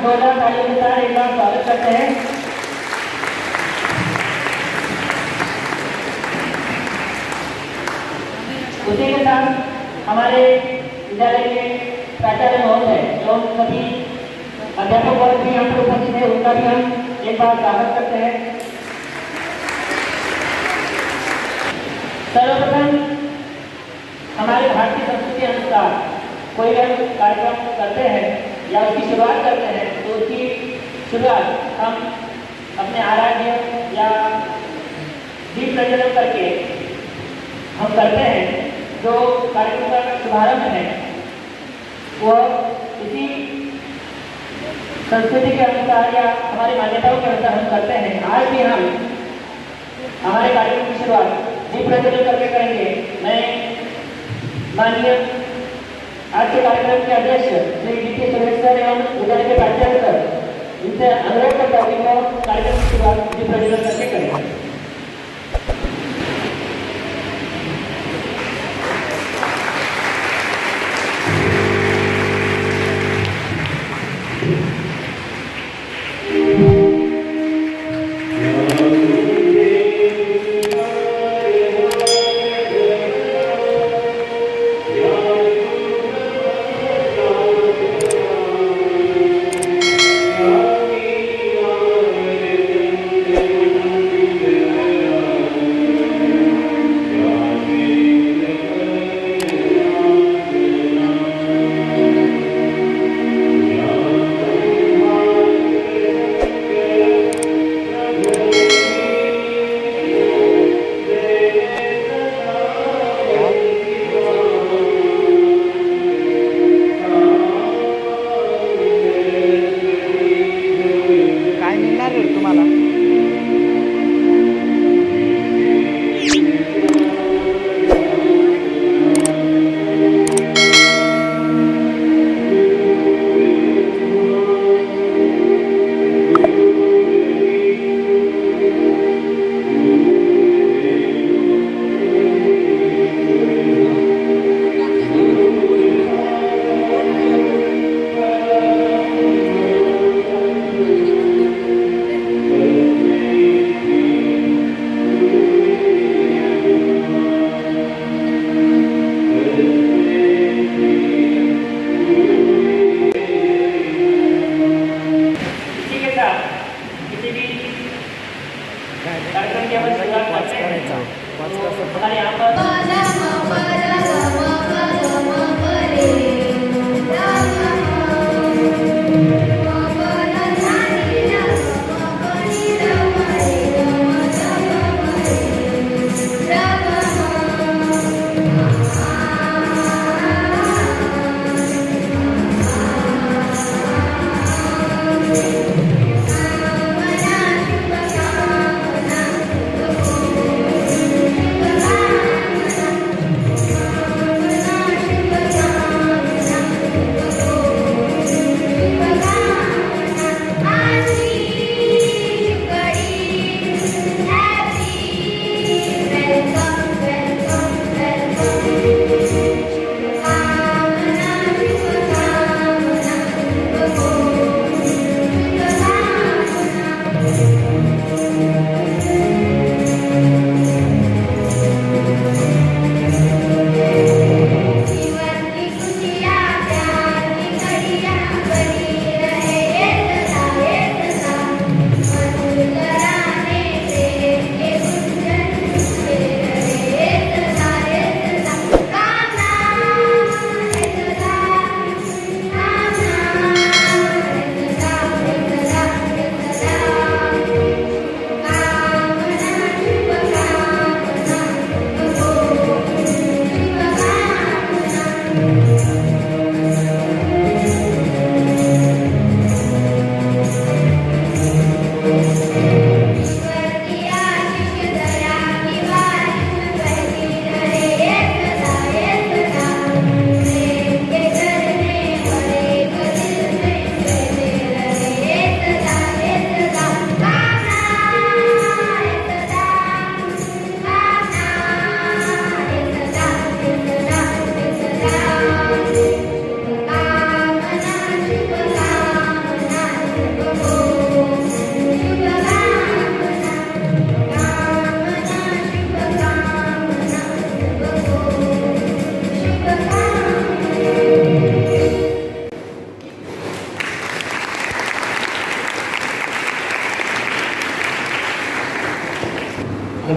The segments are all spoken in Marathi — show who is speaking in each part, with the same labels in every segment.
Speaker 1: जोरदार तालियों के साथ एक बार स्वागत करते हैं। उसी के साथ हमारे विद्यालय के प्राचार्य महोदय एवं सभी अध्यापक वर्ग भी यहाँ पर उपस्थित है, उनका भी हम एक बार स्वागत करते हैं। सर्वप्रथम हमारे भारतीय संस्कृति अनुसार कोई भी हम कार्यक्रम करते हैं या उसकी शुरुआत करते हैं तो उसकी शुरुआत हम अपने आराध्य या दीप प्रज्वलन करके हम करते हैं। जो कार्यक्रम का शुभारंभ है वह इसी संस्कृति के अनुसार या हमारी मान्यताओं के अनुसार हम करते हैं। आज भी हम हमारे कार्यक्रम की शुरुआत दीप प्रज्वलन करके करेंगे। मैं माननीय आज के कार्यक्रम के अध्यक्ष श्री डी.के. सुरेश सर एवं विद्यालय के प्राचार्य सर इनसे अनुरोध करता हूँ कि कार्यक्रम की शुरुआत दीप प्रज्वलन करके करें।
Speaker 2: Thank you.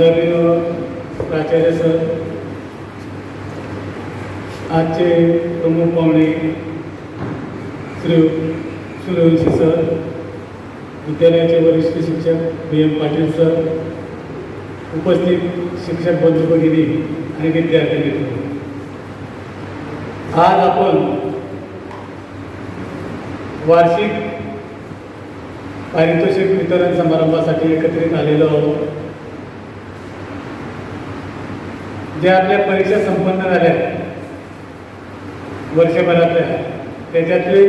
Speaker 2: आदरणीय प्राचार्य सर, आजचे प्रमुख पाहुणे श्री सूर्यवंशी सर, विद्यालयाचे वरिष्ठ शिक्षक PM पाटील सर, उपस्थित शिक्षक बंधू भगिनी आणि विद्यार्थी मित्र, आज आपण वार्षिक पारितोषिक वितरण समारंभासाठी एकत्रित आलेलो आहोत. ज्या आपल्या परीक्षा संपन्न झाल्या वर्षभरातल्या, त्याच्यातले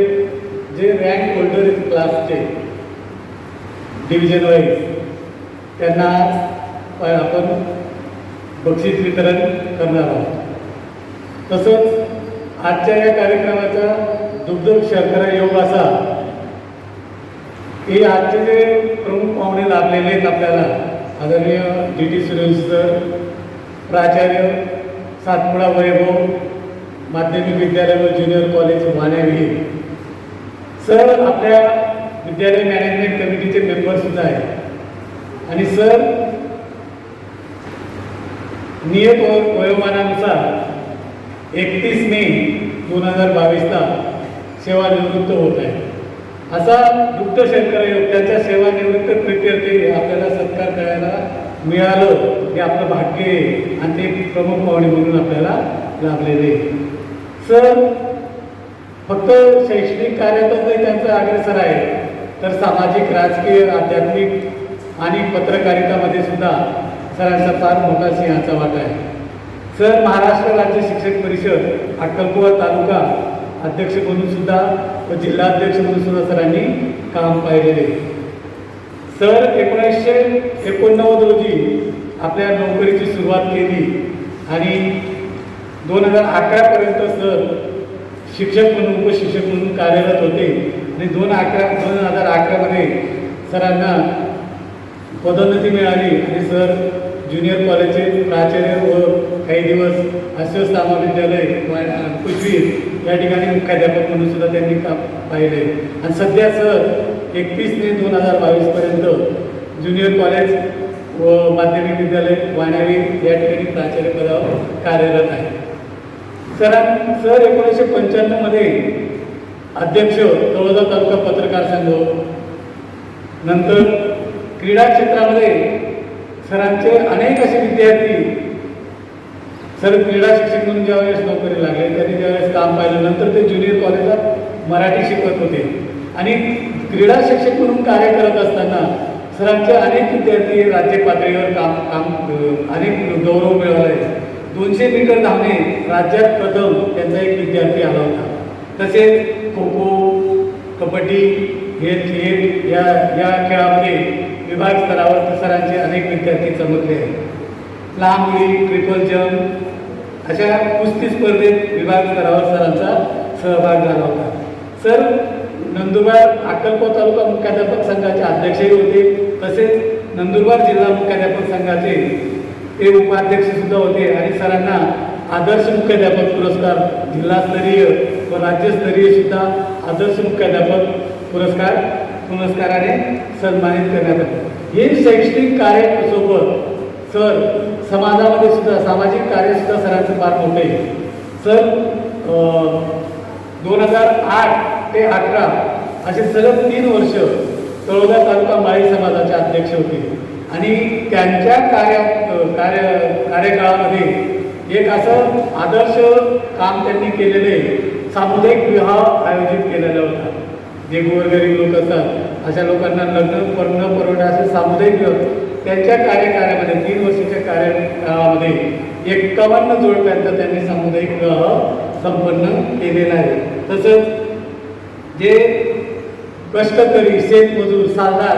Speaker 2: जे रँक होल्डर आहेत क्लासचे डिव्हिजन वाईज, त्यांना आपण बक्षीस वितरण करणार आहोत. तसंच आजच्या या कार्यक्रमाचा दुग्ध शर्करा योग असा की आजचे जे प्रमुख पाहुणे लाभलेले आहेत आपल्याला, आदरणीय DT सूर्यवंशी सर, प्राचार्य सातपुडा वैभव माध्यमिक विद्यालय व ज्युनियर कॉलेज वाण्याविहीर सर, आपल्या विद्यालय मॅनेजमेंट कमिटीचे मेंबरसुद्धा आहेत. आणि सर नियत वयोमानानुसार 31 मे 2022ला सेवानिवृत्त होत आहे. असा दुग्ध शर्करा योग, त्यांच्या सेवानिवृत्त प्रित्यर्थी आपल्याला सत्कार करायला मिळालं हे आपलं भाग्य आहे आणि ते प्रमुख पाहुणे म्हणून आपल्याला लाभलेले. सर फक्त शैक्षणिक कार्यातच नाही त्यांचा अग्रेसर आहे, तर सामाजिक, राजकीय, आध्यात्मिक आणि पत्रकारितामध्ये सुद्धा सरांचा फार मोठा सिंहाचा वाटा आहे. सर महाराष्ट्र राज्य शिक्षक परिषद अक्कलकुवा तालुका अध्यक्ष म्हणून सुद्धा व जिल्हाध्यक्ष म्हणून सुद्धा सरांनी काम पाहिलेले. सर 1989 रोजी आपल्या नोकरीची सुरुवात केली आणि 2011पर्यंत सर शिक्षक म्हणून उपशिक्षक म्हणून कार्यरत होते. आणि 2011मध्ये सरांना पदोन्नती मिळाली आणि सर ज्युनियर कॉलेजचे प्राचार्य व काही दिवस अश्वस्थ महाविद्यालय कुचवीर या ठिकाणी मुख्याध्यापक म्हणून सुद्धा त्यांनी काम पाहिले. आणि सध्या सर 31 मे 2022पर्यंत ज्युनियर कॉलेज व माध्यमिक विद्यालय वाण्यावीर या ठिकाणी प्राचार्य पदावर कार्यरत आहे. सर 1995मध्ये अध्यक्ष तळोदा तालुका पत्रकार संघ, नंतर क्रीडा क्षेत्रामध्ये सरांचे अनेक असे विद्यार्थी, सर क्रीडा शिक्षक म्हणून ज्यावेळेस नोकरी लागले त्यांनी ज्यावेळेस काम पाहिलं, नंतर ते ज्युनियर कॉलेजला मराठी शिकवत होते. आणि क्रीडा शिक्षक म्हणून कार्य करत असताना सरांचे अनेक विद्यार्थी राज्य पातळीवर अनेक गौरव मिळवले. 200 मीटर धावणे राज्यात प्रथम त्यांचा एक विद्यार्थी आला होता. तसेच खो खो, कबड्डी या खेळामध्ये विभाग स्तरावर सरांचे अनेक विद्यार्थी चमकले आहेत. लहान उडी, ट्रिपल जम्प अशा कुस्ती स्पर्धेत विभाग स्तरावर सरांचा सहभाग झाला होता. सर नंदुरबार अक्कलकोट तालुका मुख्याध्यापक संघाचे अध्यक्षही होते. तसेच नंदुरबार जिल्हा मुख्याध्यापक संघाचे ते उपाध्यक्ष सुद्धा होते. आणि सरांना आदर्श मुख्याध्यापक पुरस्कार, जिल्हास्तरीय व राज्यस्तरीय सुद्धा आदर्श मुख्याध्यापक पुरस्काराने सन्मानित करण्यात आले. हे शैक्षणिक कार्यासोबत सर समाजामध्ये सुद्धा सामाजिक कार्य सुद्धा सरांचं फार मोठं आहे. सर 2008 ते 2018 असे सलग 3 वर्ष तळोदा तालुका माळी समाजाचे अध्यक्ष होते. आणि त्यांच्या कार्यकाळामध्ये एक असं आदर्श काम त्यांनी केलेले, सामुदायिक विवाह आयोजित केलेला होता. जे गोरगरीब लोक असतात अशा लोकांना लग्न न परवडा असे सामुदायिक त्यांच्या कार्यकाळामध्ये 3 वर्षाच्या कार्यकाळामध्ये 51 जोडप्यांचा त्यांनी सामुदायिक विवाह संपन्न केलेला आहे. तसंच जे कष्टकरी, शेतमजूर, सालदार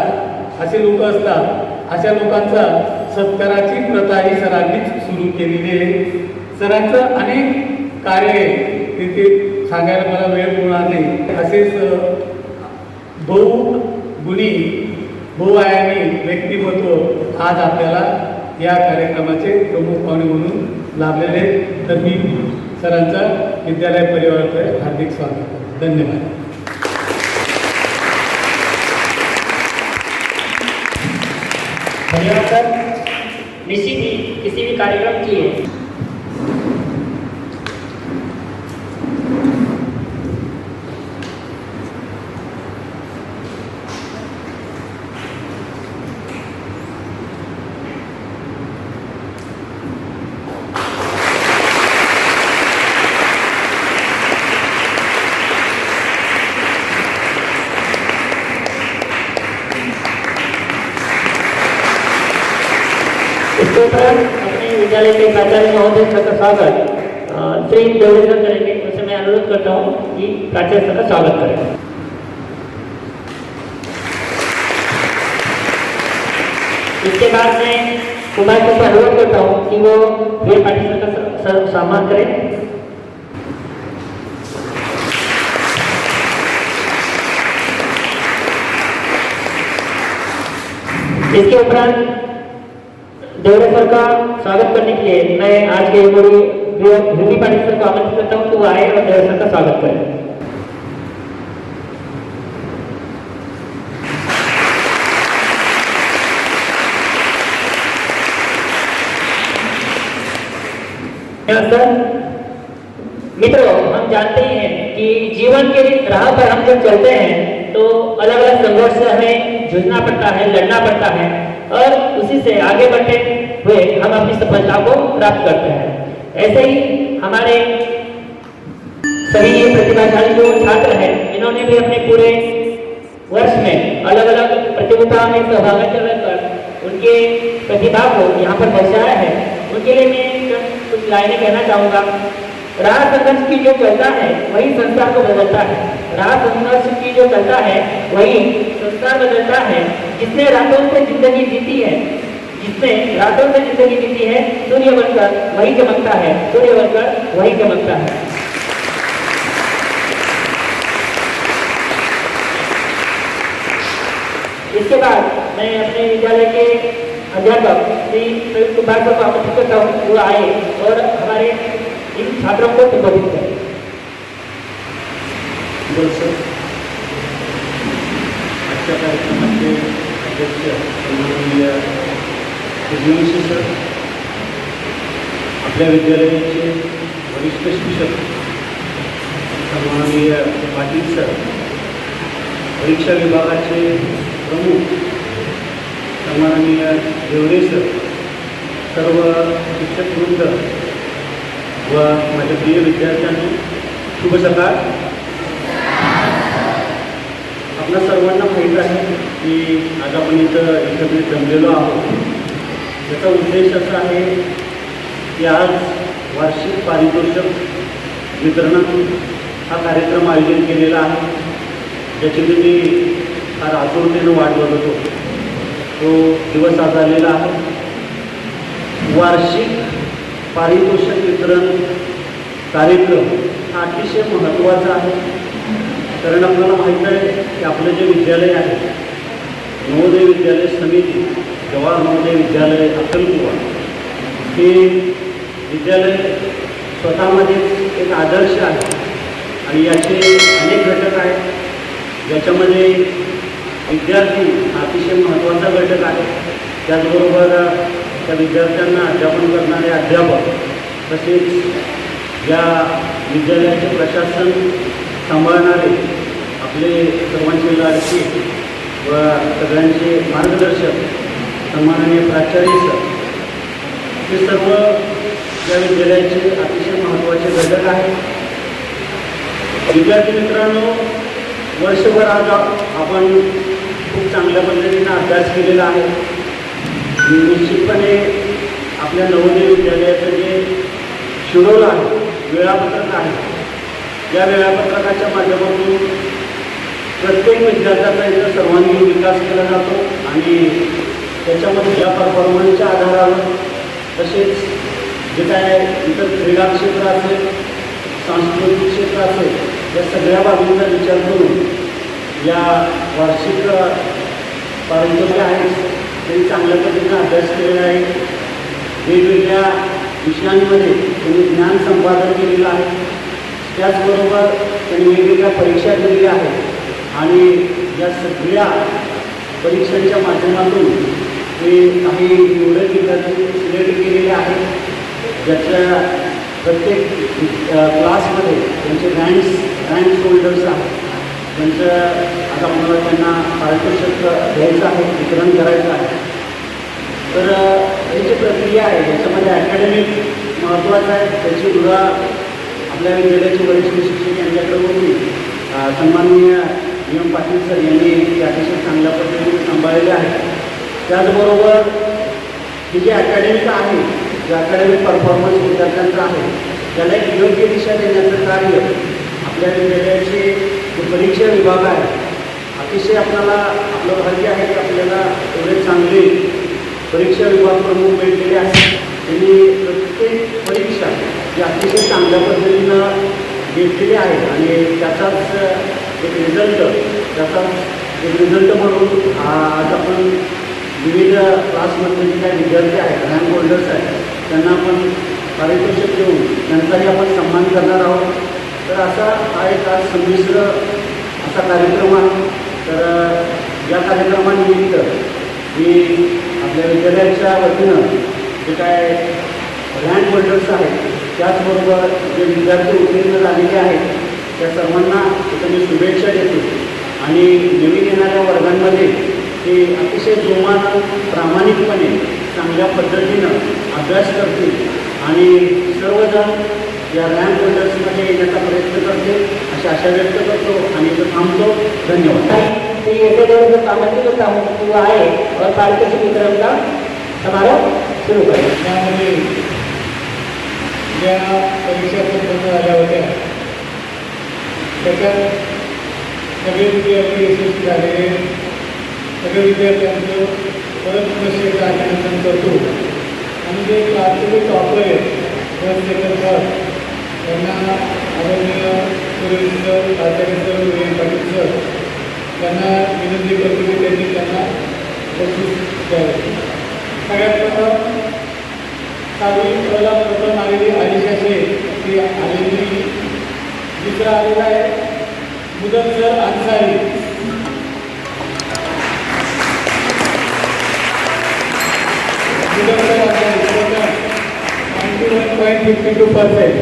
Speaker 2: असे लोक असतात अशा लोकांचा सत्काराची प्रथा ही सरांनीच सुरू केलेली आहे. सरांचं अनेक कार्य आहे तिथे सांगायला मला वेळ मिळणार नाही. असेच बहुगुणी बहुआयामी व्यक्तिमत्व आज आपल्याला या कार्यक्रमाचे प्रमुख पाहुणे म्हणून लाभलेले. तर मी सरांचा विद्यालय परिवाराकडे हार्दिक स्वागत करतो. धन्यवाद.
Speaker 1: धन्यवाद सर. निश्चित ही किसी भी कार्यक्रम की है इसके उपरांत अपने विद्यालय के प्राचार्य महोदय सर का स्वागत श्री देवड़े सर करेंगे। उनसे मैं अनुरोध करता हूँ कि प्राचार्य सर का स्वागत करें। इसके बाद मैं कुमार को अनुरोध करता हूँ कि वो वीर पाटिल सर का सम्मान करें। इसके उपरांत देवड़े सर का स्वागत करने के लिए मैं आज के वीर पाटिल सर को आमंत्रित करता हूँ कि वो आए और देवड़े सर का स्वागत करें। सर मित्रों, हम जानते ही हैं कि जीवन के राह पर हम जब चलते हैं तो अलग अलग संघर्ष से हमें जूझना पड़ता है, लड़ना पड़ता है और उसी से आगे बढ़ते हुए हम अपनी सफलता को प्राप्त करते हैं। ऐसे ही हमारे सभी प्रतिभाशाली जो छात्र हैं, इन्होंने भी अपने पूरे वर्ष में अलग अलग प्रतियोगिताओं में सहभागिता लेकर उनके प्रतिभा को यहाँ पर दर्शाया है। उनके लिए मैं कुछ लाइनें कहना चाहूँगा। राह संघर्ष की जो चलता है वही संसार को बदलता है। राह संघर्ष की जो चलता है वही संसार बदलता है। जिसने रातों से जिंदगी जीती है, जिसने रातों से जिंदगी जीती है, सूर्य बनकर वही चमकता है, सूर्य बनकर वही चमकता है। इसके बाद मैं अपने विद्यालय के अध्यापक श्री प्रवीण कुमार को आमंत्रित करता हूँ वो आए और हमारे इन छात्रों को संबोधित करें।
Speaker 2: आजच्या कार्यक्रमाचे अध्यक्ष सन्माननीय सुजयवंशी सर, आपल्या विद्यालयाचे वरिष्ठ शिक्षक सन्माननीय पाटील सर, परीक्षा विभागाचे प्रमुख सन्माननीय देवरे सर, सर्व शिक्षक वृंद व माझ्या प्रिय विद्यार्थ्यांनो शुभ सकाळ। आपल्या सर्वांना माहीत आहे की आज आपण इथं एकत्रित जमलेलो आहोत। याचा उद्देश असा आहे की आज वार्षिक पारितोषिक वितरण हा कार्यक्रम आयोजित केलेला आहे, ज्याची मी फार आतुरतेनं वाट बघत होतो। तो दिवस आज आलेला आहे। वार्षिक पारितोषिक वितरण कार्यक्रम हा अतिशय महत्त्वाचा आहे, कारण आपल्याला माहीत आहे की आपलं जे विद्यालय आहे, नवोदय विद्यालय समिती जवाहर नवोदय विद्यालय अक्कलकुवा, हे विद्यालय स्वतःमध्ये एक आदर्श आहे आणि याचे अनेक घटक आहेत, ज्याच्यामध्ये विद्यार्थी हा अतिशय महत्त्वाचा घटक आहे। त्याचबरोबर त्या विद्यार्थ्यांना अध्यापन करणारे अध्यापक, तसेच या विद्यालयाचे प्रशासन सांभाळणारे आपले सर्वांचे लाडके व सगळ्यांचे मार्गदर्शक सन्माननीय प्राचार्य सर, हे सर्व या विद्यालयाचे अतिशय महत्त्वाचे घटक आहेत। विद्यार्थी मित्रांनो, वर्षभर आज आपण खूप चांगल्या पद्धतीने अभ्यास केलेला आहे। निश्चितपणे आपल्या नवोदय विद्यालयाचं जे शेड्यूल आहे, वेळापत्रक आहे, या वेळापत्रकाच्या माध्यमातून प्रत्येक विद्यार्थ्याचा इथं सर्वांगीण विकास केला जातो आणि त्याच्यामध्ये या परफॉर्मन्सच्या आधारावर, तसेच जे काय इतर क्रीडा क्षेत्र असेल, सांस्कृतिक क्षेत्र असेल, या सगळ्या बाबींचा विचार करून या वार्षिक पारितोषिक आहे त्यांनी चांगल्या पद्धतीने अभ्यास केलेला आहे। वेगवेगळ्या विषयांमध्ये त्यांनी ज्ञान संपादन केलेलं आहे। त्याचबरोबर त्यांनी वेगवेगळ्या परीक्षा दिलेल्या आहेत आणि या सगळ्या परीक्षांच्या माध्यमातून
Speaker 3: हे काही निवडक विद्यार्थी सिलेक्ट केलेले आहेत, ज्याच्या प्रत्येक क्लासमध्ये त्यांचे रँक्स होल्डर्स आहेत. त्यांचं आता मला त्यांना पारितोषिक द्यायचं आहे, वितरण करायचं आहे. तर ही जी प्रक्रिया आहे याच्यामध्ये अकॅडमिक महत्त्वाचं आहे. त्याची मुळा आपल्या विद्यालयाचे वरिष्ठ शिक्षक यांच्याकडे होती. सन्माननीय नियम पाटील सर यांनी ते अतिशय चांगल्या पद्धतीने सांभाळलेले आहे. त्याचबरोबर ही जी अकॅडमिक आहे, जे अकॅडमिक परफॉर्मन्स विद्यार्थ्यांचं आहे, त्याला एक योग्य दिशा देण्याचं कार्य आपल्या विद्यालयाचे जे परीक्षा विभाग आहे, अतिशय आपल्याला आपलं भाग्य आहे की आपल्याला एवढे चांगले परीक्षा विभाग प्रमुख भेटलेले आहेत. त्यांनी प्रत्येक परीक्षा जी अतिशय चांगल्या पद्धतीनं घेतलेली आहे आणि त्याचाच एक रिझल्ट म्हणून आज आपण विविध क्लासमधले जे काही विद्यार्थी आहेत, रँक होल्डर्स आहेत, त्यांना आपण पारितोषिक देऊन त्यांचाही आपण सन्मान करणार आहोत. तर असा हा एक आज संमिश्र असा कार्यक्रम आहे. तर या कार्यक्रमानिमित्त मी आपल्या विद्यालयाच्या वतीनं जे काय रँक होल्डर्स आहेत, त्याचबरोबर जे विद्यार्थी उत्तीर्ण झालेले आहेत, त्या सर्वांना इथं मी शुभेच्छा देतो. आणि नवीन येणाऱ्या वर्गांमध्ये ते अतिशय जोमानं प्रामाणिकपणे चांगल्या पद्धतीनं अभ्यास करतील आणि सर्वजण या रँक होल्डर्समध्ये येण्याचा प्रयत्न करतील अशी आशा व्यक्त करतो आणि इथं थांबतो. धन्यवाद.
Speaker 1: ऐसे लोगों को आमंत्रित हुआ है और पारितोषिक वितरण का समारोह सुरू करें.
Speaker 2: त्यामध्ये ज्या परीक्षा संपन्न झाल्या होत्या त्याच्यात सगळे विद्यार्थी यशस्वी झालेले, सगळे विद्यार्थ्यांचं परत पुनश्च अभिनंदन करतो. आणि जे क्लासचे टॉपर आहेत, फर्स्ट सेकंड थर्ड, त्यांना आदरणीय सुरेश सर, आचार्य सर, विवेक पाटील सर, त्यांना विनंती करतो की त्यांनी त्यांना बक्षीस द्यावे. सगळ्यात प्रथम 6वीला प्रथम आलेली आलिशा शेख ती आलेली. दुसरा आलेला आहे मुदस्सर अन्सारी. मुदस्सर अन्सारी 91.52%.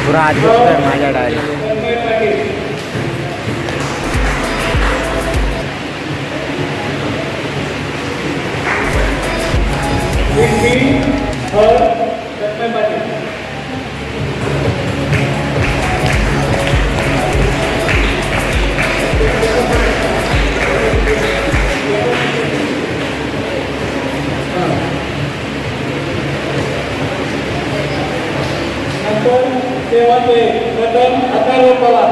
Speaker 4: पुरा आजच माझ्या डायरी
Speaker 2: सेवाचे प्रथम अथर्व पवार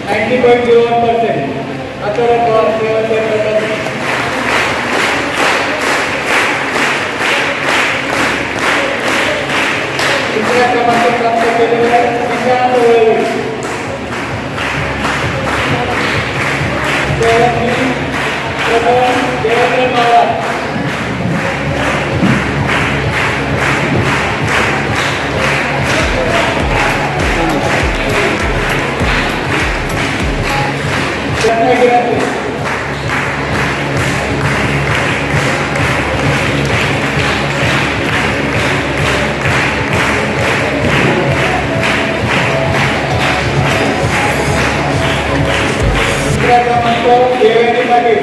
Speaker 2: 90.01%. अथर्व पवार सेवाचे प्रथम. दुसऱ्या क्रमांक प्राप्त केलेला निशांत वळवे. प्रथम देवेंद्र पवार. देवेंद्र पाटील.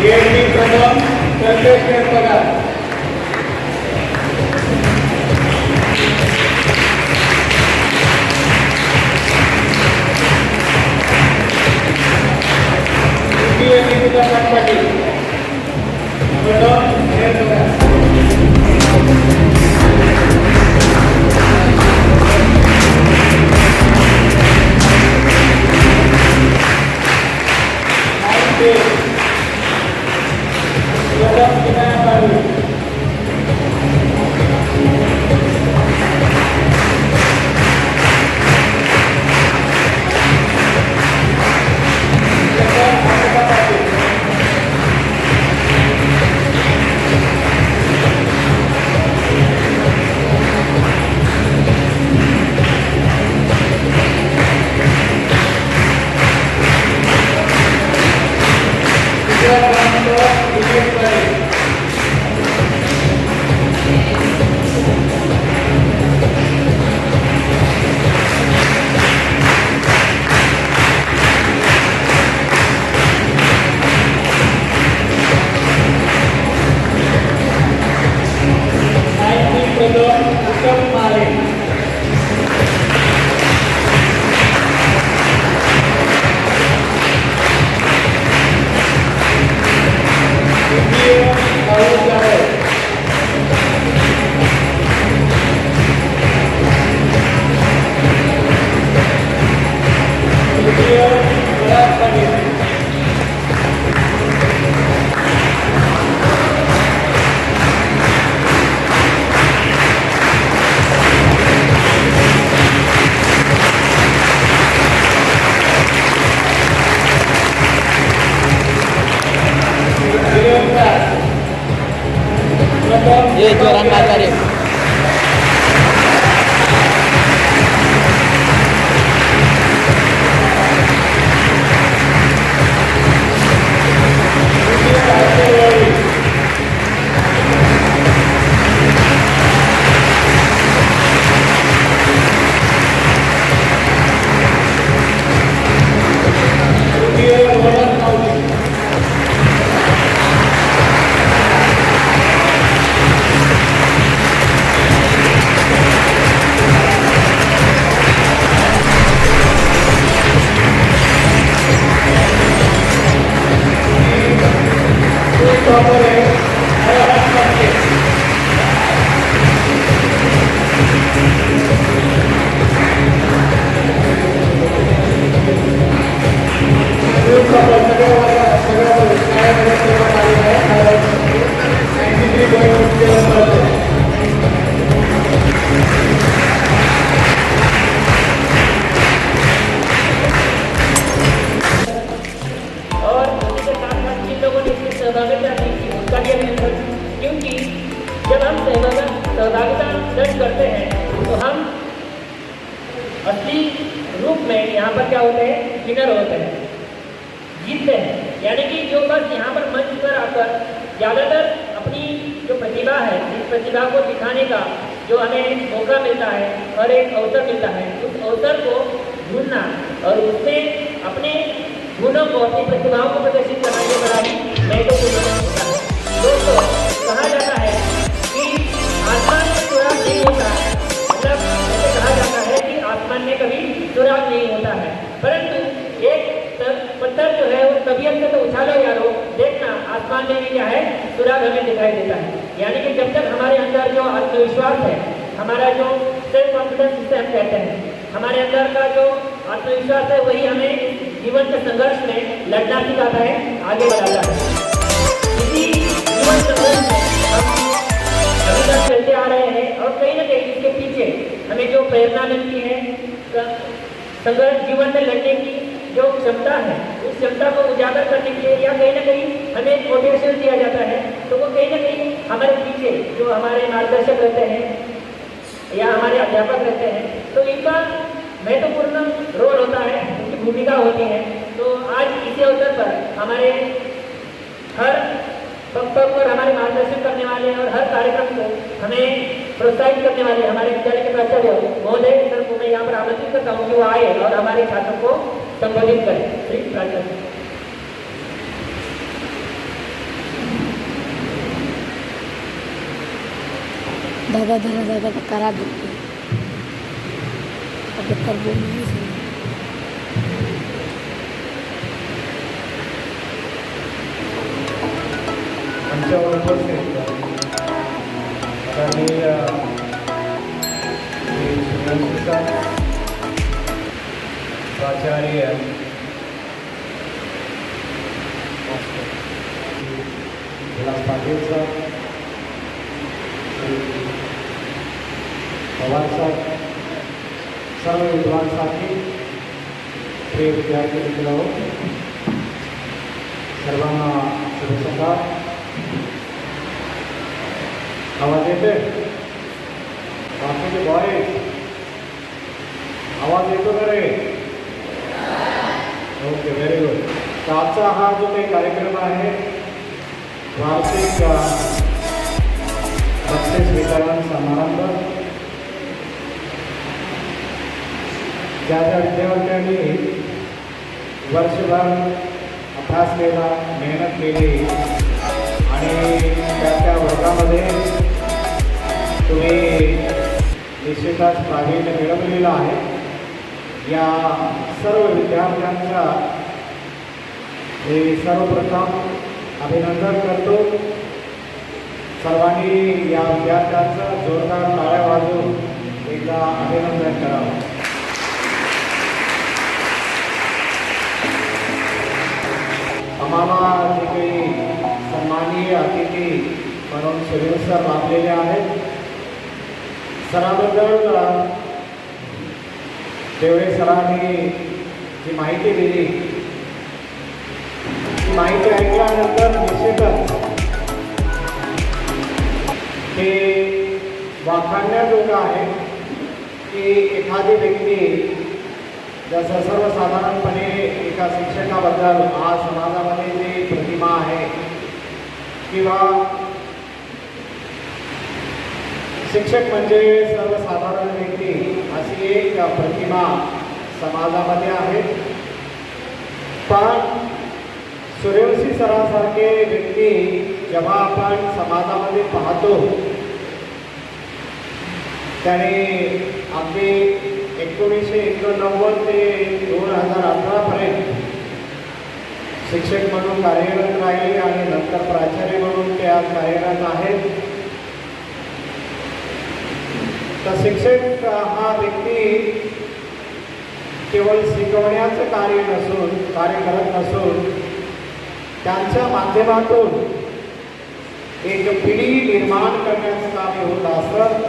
Speaker 2: DND प्रथम कल्पेश पगार. द्वितीय निकिता पाटील प्रथम पगार.
Speaker 4: ये जोरान मारता रे.
Speaker 1: सहभागिता दर्ज करते हैं तो हम असली रूप में यहाँ पर क्या होते हैं, विनर होते हैं, जीतते हैं। यानी कि जो बस यहाँ पर मंच पर आकर ज़्यादातर अपनी जो प्रतिभा है, इस प्रतिभा को दिखाने का जो हमें मौका मिलता है और एक अवसर मिलता है, उस अवसर को ढूंढना और उसमें अपने गुणों को, अपनी प्रतिभाओं को प्रदर्शित करना, ये बड़ा ही महत्वपूर्ण होता है। दोस्तों, कहा जाता है कि आसमान में सुराग नहीं होता है, मतलब ऐसे कहा जाता है कि आसमान में कभी सुराग नहीं होता है, परंतु एक पत्थर जो है वो तबीयत से तो उछालो यारो, देखना आसमान में भी क्या है, सुराग हमें दिखाई देता है। यानी कि जब तक हमारे अंदर जो आत्मविश्वास है, हमारा जो सेल्फ कॉन्फिडेंस जिसे हम कहते हैं, हमारे अंदर का जो आत्मविश्वास है, वही हमें जीवन के संघर्ष में लड़ना सिखाता है, आगे बढ़ाता है। इसी जीवन संघर्ष में हम अभी तक चलते आ रहे हैं और कहीं ना कहीं इसके पीछे हमें जो प्रेरणा मिलती है, संघर्ष जीवन में लड़ने की जो क्षमता है, उस क्षमता को उजागर करने के लिए या कहीं ना कहीं हमें मोटिवेशन दिया जाता है, तो वो कहीं ना कहीं हमारे पीछे जो हमारे मार्गदर्शक रहते हैं या हमारे अध्यापक रहते हैं, तो इनका महत्वपूर्ण रोल होता है, उनकी भूमिका होती है। तो आज इसी अवसर पर हमारे हर वक्तव्य पर हमारे मार्गदर्शन करने वाले और हर कार्यक्रम को हमें प्रोत्साहित करने वाले हमारे विद्यालय के प्राचार्य महोदय सर को मैं यहाँ पर आमंत्रित करता हूँ कि वो आए और हमारे छात्रों को संबोधित करें। प्लीज प्राचार्य।
Speaker 5: दादा धरा दादा करा दुखते अब तर बोल नहीं सकते.
Speaker 2: आमच्यावर उपस्थित आदरणीय श्री सुरेश सर, प्राचार्य विलास पाटील सर, श्री पवार सर, सर्व विद्वान साथी, प्रिय विद्यार्थी मित्र, सर्वांना शुभ सकाळ. आवाज येते? बाकीचे बॉयज आवाज येतो का रे? Okay, very good. तर आजचा हा जो काही कार्यक्रम आहे वार्षिक बक्षीस वितरण समारंभ, ज्या ज्या विद्यार्थ्यांनी वर्षभर अभ्यास केला, मेहनत केली आणि त्या वर्गामध्ये तुम्ही निश्चितच प्रावीण्य मिळवलेलं आहे, या सर्व विद्यार्थ्यांचा मी सर्वप्रथम अभिनंदन करतो. सर्वांनी या विद्यार्थ्यांचं जोरदार टाळ्या वाजवून एकदा अभिनंदन करावं. आम्हाला जे काही सन्माननीय अतिथी म्हणून सुरेश सर लाभलेले आहेत, सराबद्दल देवरे सरांनी जी माहिती दिली, ती माहिती ऐकल्यानंतर निश्चितच ते वाखाणण्याजोगं आहे की एखादी व्यक्ती जसं सर्वसाधारणपणे एका शिक्षकाबद्दल आज समाजामध्ये जी प्रतिमा आहे किंवा शिक्षक म्हणजे सर्वसाधारण व्यक्ती अशी एक प्रतिमा समाजामध्ये आहे. पण सूर्यवंशी सरांसारखे व्यक्ती जेव्हा आपण समाजामध्ये पाहतो, त्याने अगदी 1989 ते 2018पर्यंत शिक्षक म्हणून कार्यरत राहिले आणि नंतर प्राचार्य म्हणून ते आज कार्यरत आहेत. तर शिक्षक हा व्यक्ती केवळ शिकवण्याचं कार्य करत नसून त्यांच्या माध्यमातून एक पिढी निर्माण करण्याचं काम होत असतं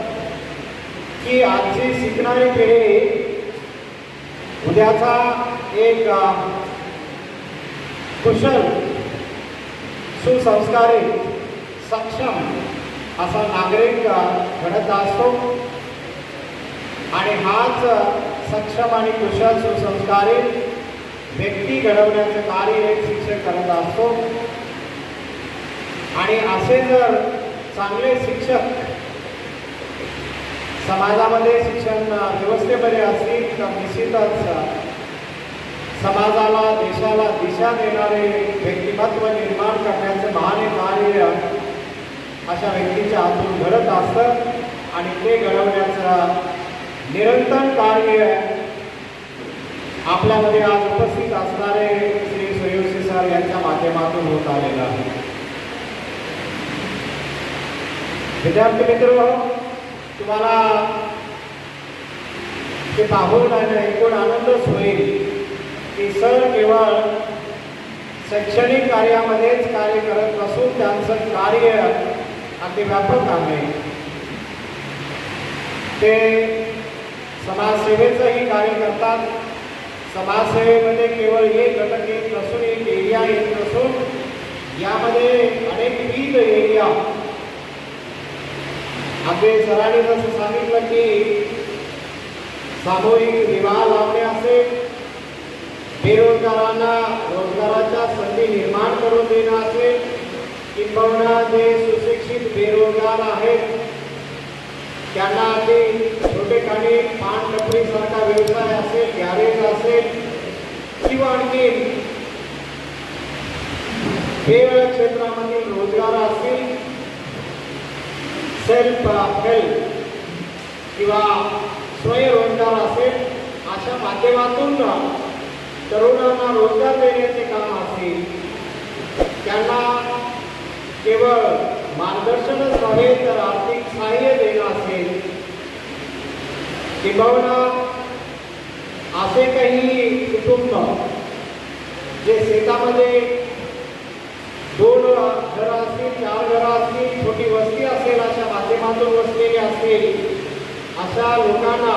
Speaker 2: की आजची शिकणारी पिढी उद्याचा एक कुशल, सुसंस्कारित, सक्षम असा नागरिक घडत असतो आणि हाच सक्षम आणि कुशल, सुसंस्कारित व्यक्ती घडवण्याचं कार्य एक शिक्षक करत असतो. आणि असे जर चांगले शिक्षक समाजामध्ये, शिक्षण व्यवस्थेमध्ये असतील तर निश्चितच समाजाला, देशाला दिशा देणारे व्यक्तिमत्व निर्माण करण्याचं महान कार्य अशा व्यक्तीच्या हातून घडत असतं आणि ते घडवण्याचं निरंतर कार्य आपल्यामध्ये आज उपस्थित असणारे श्री सूर्यवंशी सर यांच्या माध्यमातून होत आलेलं आहे. विद्यार्थी मित्र, तुम्हाला ते पाहून आणि ऐकून आनंदच होईल की सर केवळ शैक्षणिक कार्यामध्येच कार्य करत नसून त्यांचं कार्य अगदी व्यापक आहे. ते समाजसेवेचंही कार्य करतात. समाजसेवेमध्ये केवळ एक घटक येत नसून, एक एरिया येत नसून, यामध्ये अनेक विविध एरिया, अगदी सरांनी जसं सांगितलं की सामूहिक विवाह लावणे असेल, बेरोजगारांना रोजगाराच्या संधी निर्माण करून देणं असेल, किंबहुना जे सुशिक्षित बेरोजगार आहेत त्यांना अगदी छोटेखानी पान टपरीसारखा व्यवसाय असेल, गॅरेज असेल किंवा आणखी वेगवेगळ्या क्षेत्रामधील रोजगार असतील,
Speaker 3: सेल्फ हेल्प किंवा स्वयंरोजगार असेल अशा माध्यमातून तरुणांना रोजगार देण्याचे काम असेल, त्यांना केवळ मार्गदर्शनच नव्हे तर आर्थिक सहाय्य देणं असेल, किंबहुना असे काही कुटुंब जे शेतामध्ये 2 घरं असतील, 4 घरं असतील, छोटी वस्ती असेल, अशा माध्यमातून वसलेले असतील, अशा लोकांना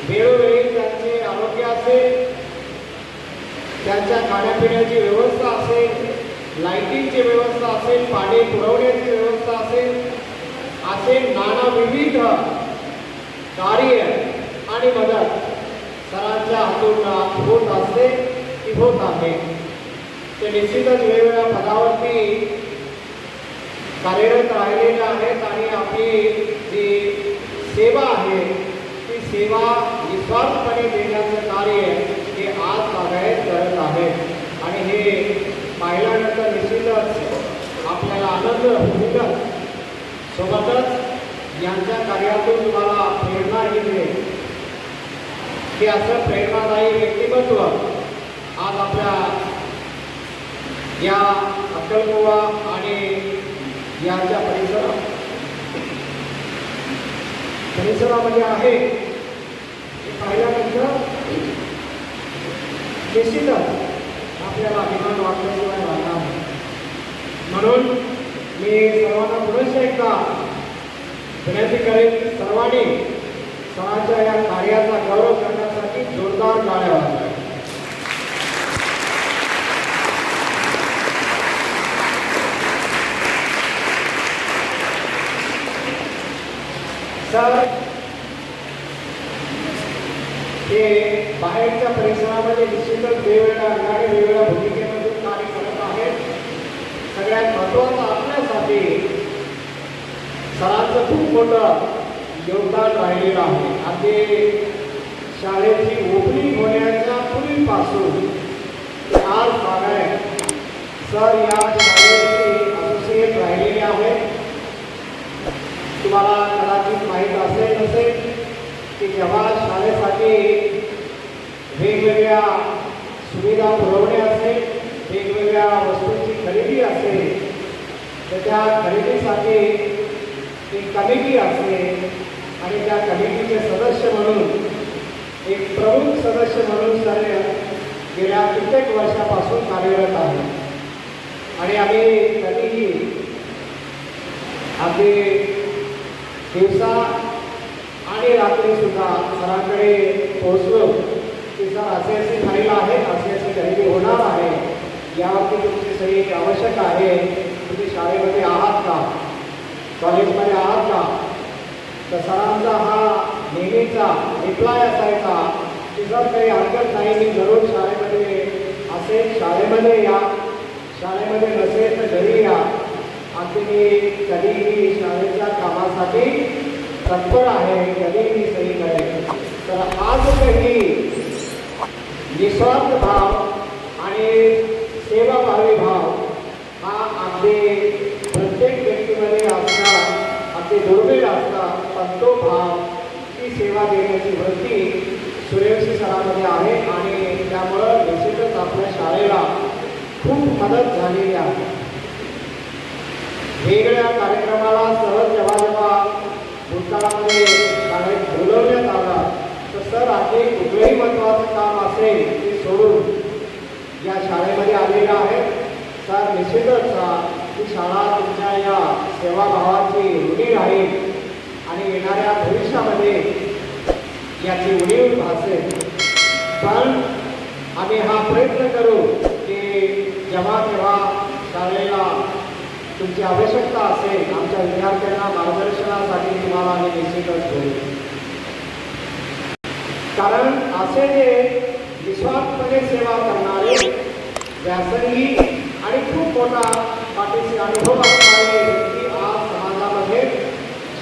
Speaker 3: वेळोवेळी त्यांचे आरोग्य असेल, त्यांच्या खाण्यापिण्याची व्यवस्था असेल, लाईटिंगची व्यवस्था असेल, पाणी पुरवण्याची व्यवस्था असेल, असे नानाविध कार्य आणि मदत सरांच्या हातून होत असते ती होत आहे. ते निश्चितच वेगवेगळ्या पदावरती कार्यरत राहिलेले आहेत आणि आपली जी सेवा आहे ती सेवा निस्वार्थपणे देण्याचं कार्य हे आज बागायत करत आहेत आणि हे पाहिल्यानंतर निश्चितच आपल्याला आनंद होईल. सोबतच यांच्या कार्यातून तुम्हाला प्रेरणाही मिळेल की असं प्रेरणादायी व्यक्तिमत्व आज आपल्या या अक्कलकुवा आणि यांच्या परिसरामध्ये आहे. हे पाहिल्यानंतर निश्चितच आपल्याला अभिमान वाटल्याशिवाय राहणार नाही. म्हणून मी सर्वांना पुन्हा एकदा विनंती करेन की सर्वांनी सरांच्या या कार्याचा गौरव करण्यासाठी जोरदार टाळ्या वाजवा. सर हे बाहेरच्या परिसरामध्ये निश्चितच वेगवेगळ्या अंगाने वेगवेगळ्या भूमिकेमधून कार्य करत आहेत. सगळ्यात महत्त्वाचं आपल्यासाठी सरांचं खूप मोठं योगदान राहिलेलं आहे. अगदी शाळेची ओपनिंग होण्याच्या पूर्वीपासून आज बागायत सर या शाळेचे असोसिएट राहिलेले आहेत. तुम्हाला कदाचित माहीत असेल नसेल की जेव्हा शाळेसाठी वेगवेगळ्या सुविधा पुरवणे असेल, वेगवेगळ्या वस्तूंची खरेदी असेल, तर त्या खरेदीसाठी एक कमिटी असते आणि त्या कमिटीचे सदस्य म्हणून एक प्रमुख सदस्य म्हणून सर गेल्या कित्येक वर्षापासून कार्यरत आहे. आणि आम्ही कधीही अगदी दिवसा आणि रात्रीसुद्धा सरांकडे पोहोचलो की सर असे असे फाईल आहे, असे असे खरेदी होणार आहे, यावरती तुमची सही आवश्यक आहे, तुम्ही शाळेमध्ये आहात का, कॉलेजमध्ये आहात का. तर सरांचा हा नेहमीचा रिप्लाय असायचा की जर काही हरकत नाही, मी जरूर शाळेमध्ये असेल, शाळेमध्ये या, शाळेमध्ये नसेल तर घरी या, अगदी मी कधीही शाळेच्या कामासाठी तत्पर आहे, कधीही मी सही करेन. तर आजही निस्वार्थ भाव आणि सेवाभावी भाव हा अगदी प्रत्येक व्यक्तीमध्ये असणार, अगदी दुर्मिळ असतात, पण तो भाव, ती सेवा देण्याची वृत्ती सूर्यवंशी सरांमध्ये आहे आणि त्यामुळं निश्चितच आपल्या शाळेला खूप मदत झालेली आहे. वेगवेगळ्या कार्यक्रमाला सहज जेव्हा भूतकाळामध्ये शाळेत बोलवण्यात आला तर सर अगदी कुठलंही महत्त्वाचं काम असेल ते सोडून या शाळेमध्ये आलेलं आहे. सर निश्चितच ही शाळा तुमच्या या सेवाभावाची ऋणी राहील आणि येणाऱ्या भविष्यामध्ये याची उणीव भासेल. पण आम्ही हा प्रयत्न करू की जेव्हा केव्हा शाळेला तुमची आवश्यकता असेल, आमच्या विद्यार्थ्यांना मार्गदर्शनासाठी तुम्हाला आम्ही निश्चितच करू. कारण असे जे निस्वार्थपणे सेवा करणारे, व्यासंगी आणि खूप मोठा पाठीशी अनुभव असणारे व्यक्ती आज समाजामध्ये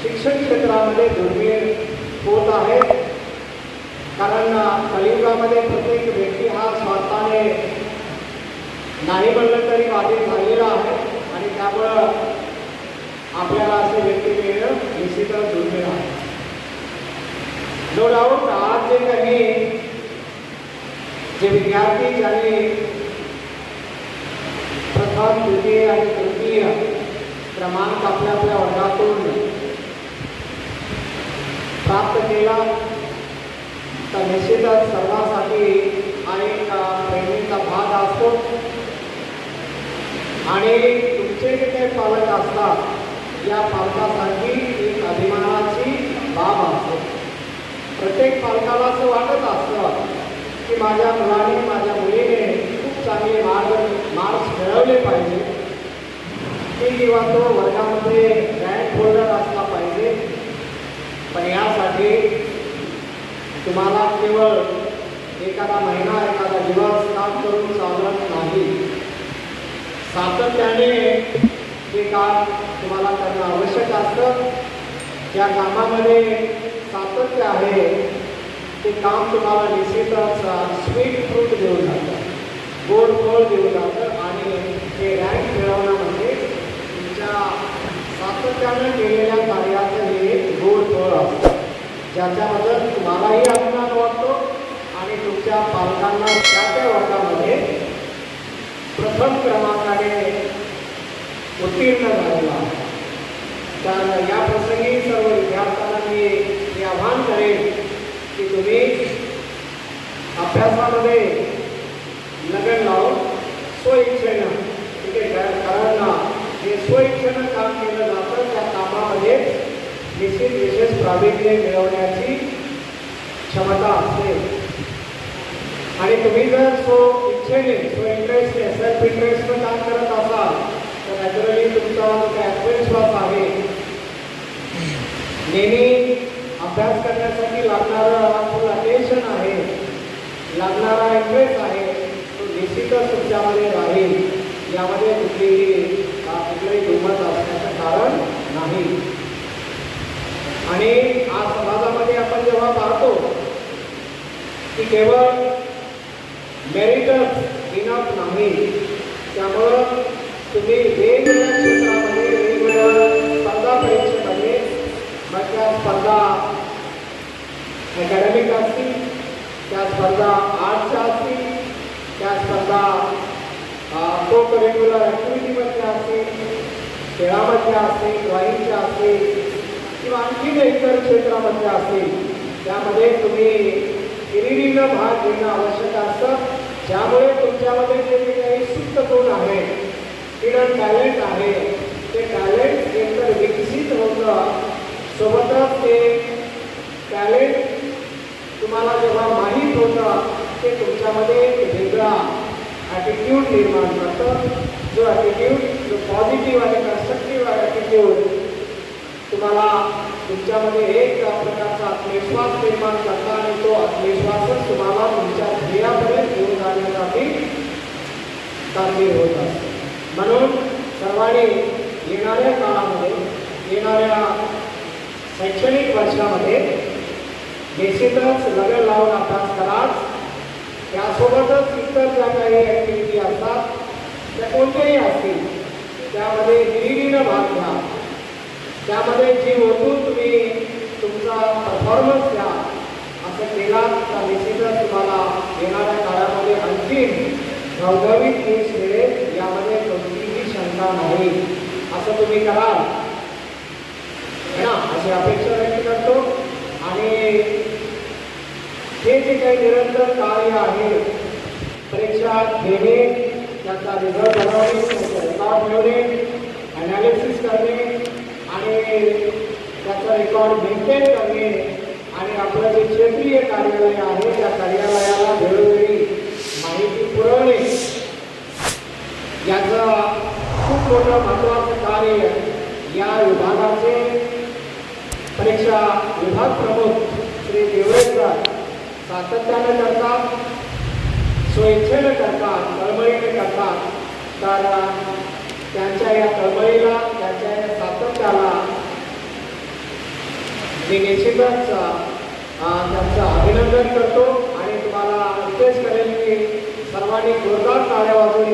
Speaker 3: शिक्षण क्षेत्रामध्ये दुर्मिळ होत आहेत. कारण कलियुगामध्ये प्रत्येक व्यक्ती हा स्वार्थाने नाही म्हणलं तरी बाधित झालेला आहे आणि त्यामुळं आपल्याला असे व्यक्ती मिळणं निश्चितच दुर्मिळ आहे. नो डाऊट आज जे काही जे विद्यार्थी ज्यांनी प्रथम द्वितीय आणि तृतीय क्रमांक आपल्या आपल्या वर्गातून प्राप्त केला तर निश्चितच सर्वांसाठी हा एक प्रेरणेचा भाग असतो. आणि तुमचे जे काही पालक असतात या पालकासाठी एक अभिमानाची बाब असते. प्रत्येक पालकाला असं वाटत असतं की माझ्या मुलाने माझ्या मुलीने खूप चांगले मार्क्स मिळवले पाहिजे की किंवा तो वर्गामध्ये रँक होल्डर असला पाहिजे. पण यासाठी तुम्हाला केवळ एखादा महिना एखादा दिवस काम करून चालत नाही. सातत्याने हे काम तुम्हाला करणं आवश्यक असतं. ज्या कामामध्ये सातत्य आहे ते काम तुम्हाला निश्चितच स्वीट फ्रूट देऊन जातं, गोड फळ देऊन जातं. आणि हे रँक मिळवण्यामध्ये तुमच्या सातत्यानं केलेल्या कार्याचं हे एक गोड फळ असतं ज्याच्याबद्दल तुम्हालाही अभिमान वाटतो आणि तुमच्या पालकांना त्या वर्गामध्ये प्रथम क्रमांकाने उत्तीर्ण झालेला आहे. तर या प्रसंगी सर्व विद्यार्थ्यांना मी हे आवाहन करेन की तुम्ही अभ्यासामध्ये लगन लावून स्वइच्छेनं ठीक आहे. कारण हे स्वइच्छेनं काम केलं जातं त्या कामामध्ये निश्चित विशेष प्रावीण्य मिळवण्याची क्षमता असते. आणि तुम्ही जर इच्छेने इंटरेस्टने सेल्फ इंटरेस्टनं काम करत असाल तर नॅचरली तुमचा जो काही आत्मविश्वास आहे, नेहमी अभ्यास करण्यासाठी लागणारं फुल अटेन्शन आहे, लागणारा इंटरेस्ट आहे, तो निश्चितच तुमच्यामध्ये राहील. यामध्ये कुठलंही दुमत असण्याचं कारण नाही. आणि आज समाजामध्ये आपण जेव्हा पाहतो की केवळ मेरिटच इनफ नाही, त्यामुळं तुम्ही वेगवेगळ्या क्षेत्रामध्ये वेगवेगळ्या स्पर्धा परीक्षेमध्ये मग त्या स्पर्धा अकॅडमिक असतील, त्या स्पर्धा आर्टच्या असतील, त्या स्पर्धा को करिक्युलर ॲक्टिव्हिटीमध्ये असतील, खेळामध्ये असतील, ड्रॉइंगच्या असतील किंवा आणखीन इतर क्षेत्रामध्ये असतील, त्यामध्ये तुम्ही हिरिरीनं भाग घेणं आवश्यक असतं. ज्यामुळे तुमच्यामध्ये जे काही सुप्त गुण आहे, हिडन टॅलेंट आहे, ते टॅलेंट एकतर विकसित होतं, सोबतच ते टॅलेंट तुम्हाला जेव्हा माहीत होतं ते तुमच्यामध्ये एक वेगळा ॲटिट्यूड निर्माण करतं. जो ॲटिट्यूड जो पॉझिटिव्ह आणि कन्स्ट्रक्टिव्ह ॲटिट्यूड तुम्हाला तुमच्यामध्ये एक प्रकारचा आत्मविश्वास निर्माण करता आणि तो आत्मविश्वासच तुम्हाला तुमच्या ध्येयापर्यंत घेऊन जाण्यासाठी कारणीभूत होत असतो. म्हणून सर्वांनी येणाऱ्या काळामध्ये, येणाऱ्या शैक्षणिक वर्षामध्ये निश्चितच लगन लावून अभ्यास कराच. त्यासोबतच इतर ज्या काही ॲक्टिव्हिटी असतात त्या कोणत्याही असतील त्यामध्ये हिरिरीनं भाग घ्या. त्यामध्ये जी ओतून तुम्ही तुमचा परफॉर्मन्स द्या. असं केलात तर निश्चितच तुम्हाला येणाऱ्या काळामध्ये आणखीन घवघवीत यश मिळेल, यामध्ये कोणतीही शंका नाही. असं तुम्ही कराल है ना, अशी अपेक्षा व्यक्त करतो. आणि हे जे काही निरंतर कार्य आहे, परीक्षा घेणे, त्याचा रिझल्ट बनवणे, त्याचा रेकॉर्ड मिळवणे, ॲनालिसिस करणे आणि त्याचा रेकॉर्ड मेंटेन करणे आणि आपलं जे क्षेत्रीय कार्यालय आहे त्या कार्यालयाला वेळोवेळी माहिती पुरवणे, याचं खूप मोठं महत्त्वाचं कार्य या विभागाचे परीक्षा विभाग प्रमुख श्री देवरेकर सातत्यानं करतात, स्वइच्छेनं करतात, तळमळीने करतात. तर त्यांच्या या तळमळीला, त्यांच्या या सातत्याला मी निश्चितच त्यांचं अभिनंदन करतो आणि तुम्हाला रिक्वेस्ट करेन की सर्वांनी जोरदार टाळ्या वाजवून